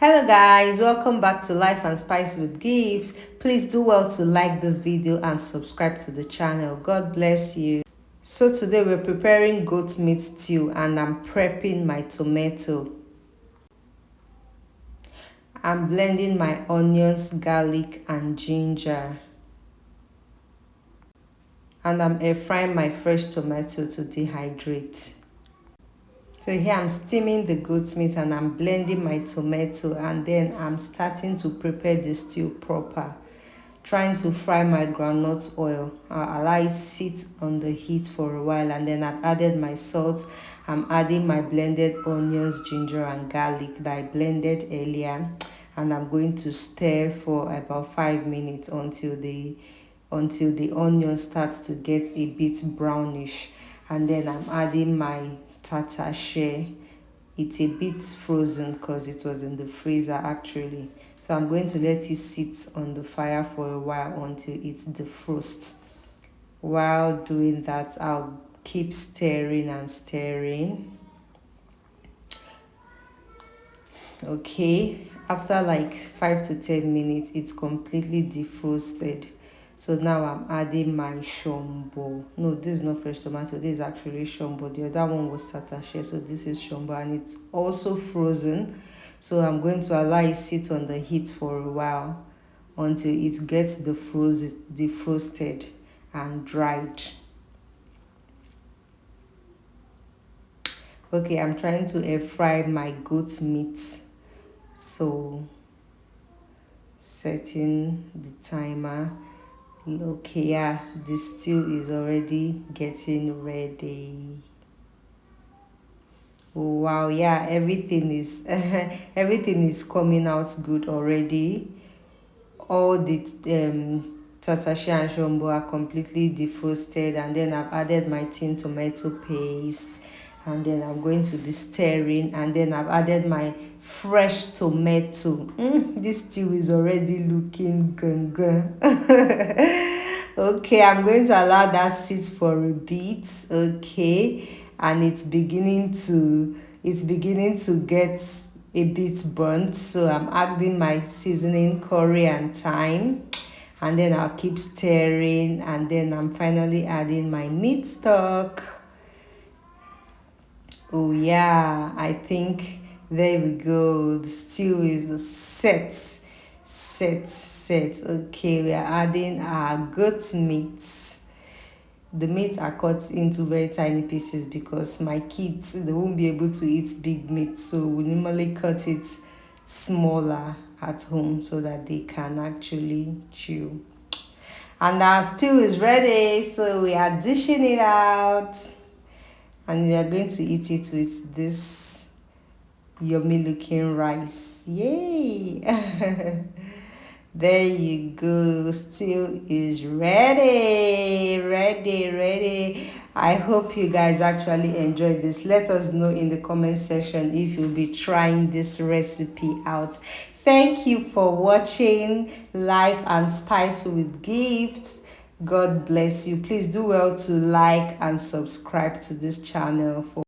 Hello guys, welcome back to Life and Spice with Gifts. Please do well to like this video and subscribe to the channel. God bless you. So today we're preparing goat meat stew and I'm prepping my tomato. I'm blending my onions, garlic and ginger. And I'm air frying my fresh tomato to dehydrate. So here I'm steaming the goat meat and I'm blending my tomato, and then I'm starting to prepare the stew proper. Trying to fry my groundnut oil. I'll allow it sit on the heat for a while, and then I've added my salt. I'm adding my blended onions, ginger and garlic that I blended earlier, and I'm going to stir for about 5 minutes until the onion starts to get a bit brownish. And then I'm adding my tartar share. It's a bit frozen because it was in the freezer actually, so I'm going to let it sit on the fire for a while until it defrosts. While doing that, I'll keep stirring and stirring. Okay, after like 5 to 10 minutes it's completely defrosted. So now I'm adding my shombo. No, this is not fresh tomato, this is actually shombo. The other one was satache, so this is shombo and it's also frozen. So I'm going to allow it sit on the heat for a while until it gets defrosted and dried. Okay, I'm trying to air fry my goat meat. So setting the timer. Okay, yeah, the stew is already getting ready. Oh, wow, yeah, everything is everything is coming out good already. All the tatashi and shombo are completely defrosted, and then I've added my tin tomato paste, and then I'm going to be stirring, and then I've added my fresh tomato. This stew is already looking good. Okay, I'm going to allow that sit for a bit. Okay, and it's beginning to get a bit burnt, so I'm adding my seasoning, curry and thyme, and then I'll keep stirring, and then I'm finally adding my meat stock. Oh yeah, I think there we go. The stew is set. Okay, we are adding our goat meat. The meat are cut into very tiny pieces because my kids, they won't be able to eat big meat, so we normally cut it smaller at home so that they can actually chew. And our stew is ready, so we are dishing it out, and we are going to eat it with this yummy looking rice. Yay! There you go, stew is ready. I hope you guys actually enjoyed this. Let us know in the comment section if you'll be trying this recipe out. Thank you for watching Life and Spice with Gifts. God bless you. Please do well to like and subscribe to this channel for